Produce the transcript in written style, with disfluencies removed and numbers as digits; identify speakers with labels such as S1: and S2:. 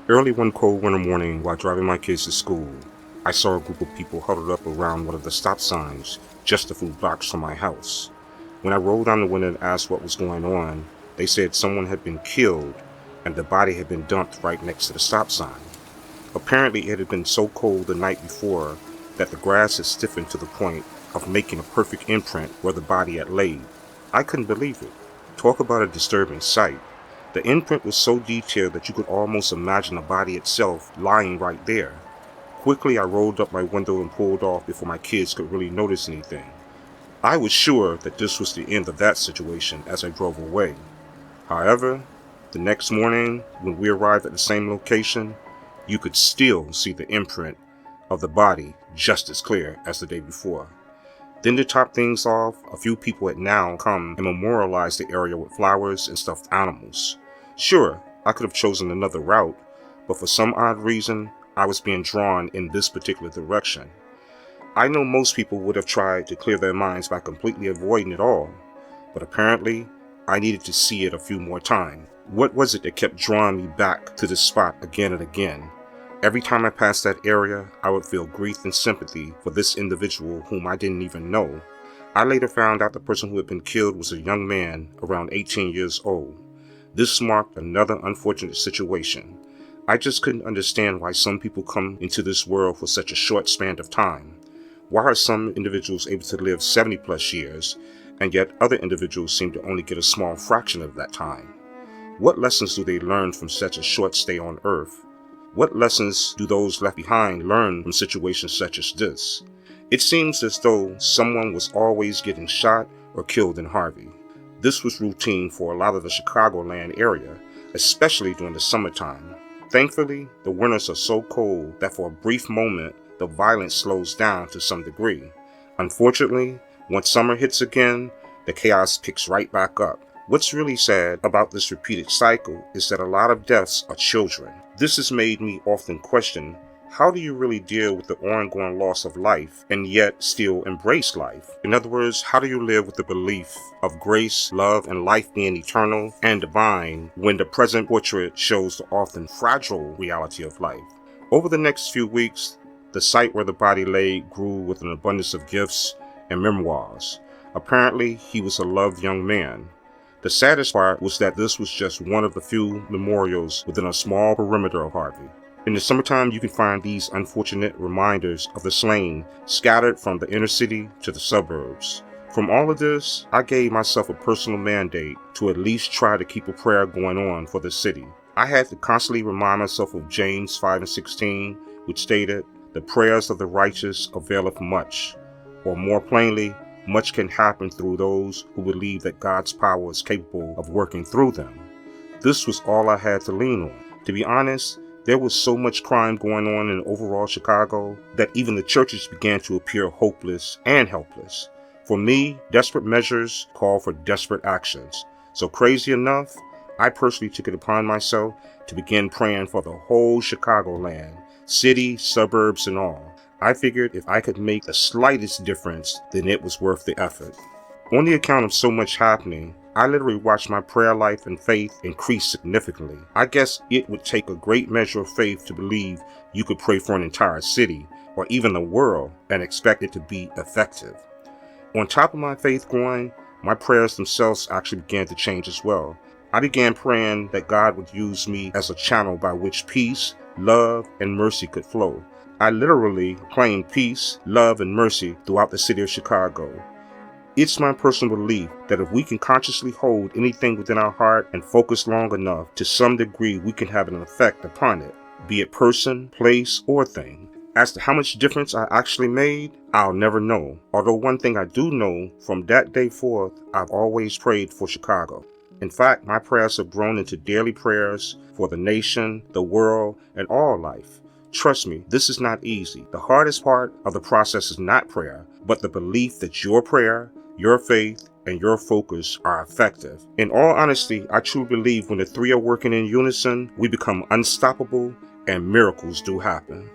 S1: Early one cold winter morning while driving my kids to school, I saw a group of people huddled up around one of the stop signs just a few blocks from my house. When I rolled down the window and asked what was going on, they said someone had been killed and the body had been dumped right next to the stop sign. Apparently it had been so cold the night before that the grass had stiffened to the point of making a perfect imprint where the body had laid. I couldn't believe it. Talk about a disturbing sight. The imprint was so detailed that you could almost imagine the body itself lying right there. Quickly I rolled up my window and pulled off before my kids could really notice anything. I was sure that this was the end of that situation as I drove away. However, the next morning, when we arrived at the same location, you could still see the imprint of the body just as clear as the day before. Then to top things off, a few people had now come and memorialized the area with flowers and stuffed animals. Sure, I could have chosen another route, but for some odd reason, I was being drawn in this particular direction. I know most people would have tried to clear their minds by completely avoiding it all, but apparently, I needed to see it a few more times. What was it that kept drawing me back to this spot again and again? Every time I passed that area, I would feel grief and sympathy for this individual whom I didn't even know. I later found out the person who had been killed was a young man around 18 years old. This marked another unfortunate situation. I just couldn't understand why some people come into this world for such a short span of time. Why are some individuals able to live 70 plus years, and yet other individuals seem to only get a small fraction of that time? What lessons do they learn from such a short stay on Earth? What lessons do those left behind learn from situations such as this? It seems as though someone was always getting shot or killed in Harvey. This was routine for a lot of the Chicagoland area, especially during the summertime. Thankfully, the winters are so cold that for a brief moment, the violence slows down to some degree. Unfortunately, once summer hits again, the chaos picks right back up. What's really sad about this repeated cycle is that a lot of deaths are children. This has made me often question, how do you really deal with the ongoing loss of life and yet still embrace life? In other words, how do you live with the belief of grace, love, and life being eternal and divine when the present portrait shows the often fragile reality of life? Over the next few weeks, the site where the body lay grew with an abundance of gifts and memoirs. Apparently, he was a loved young man. The saddest part was that this was just one of the few memorials within a small perimeter of Harvey. In the summertime, you can find these unfortunate reminders of the slain scattered from the inner city to the suburbs. From all of this, I gave myself a personal mandate to at least try to keep a prayer going on for the city. I had to constantly remind myself of James 5:16, which stated, "The prayers of the righteous availeth much," or more plainly, much can happen through those who believe that God's power is capable of working through them. This was all I had to lean on. To be honest, there was so much crime going on in overall Chicago that even the churches began to appear hopeless and helpless. For me, desperate measures call for desperate actions. So crazy enough, I personally took it upon myself to begin praying for the whole Chicagoland, city, suburbs, and all. I figured if I could make the slightest difference, then it was worth the effort. On the account of so much happening, I literally watched my prayer life and faith increase significantly. I guess it would take a great measure of faith to believe you could pray for an entire city, or even the world, and expect it to be effective. On top of my faith growing, my prayers themselves actually began to change as well. I began praying that God would use me as a channel by which peace, love, and mercy could flow. I literally claimed peace, love, and mercy throughout the city of Chicago. It's my personal belief that if we can consciously hold anything within our heart and focus long enough, to some degree we can have an effect upon it, be it person, place, or thing. As to how much difference I actually made, I'll never know. Although one thing I do know, from that day forth, I've always prayed for Chicago. In fact, my prayers have grown into daily prayers for the nation, the world, and all life. Trust me, this is not easy. The hardest part of the process is not prayer, but the belief that your prayer, your faith, and your focus are effective. In all honesty, I truly believe when the three are working in unison, we become unstoppable and miracles do happen.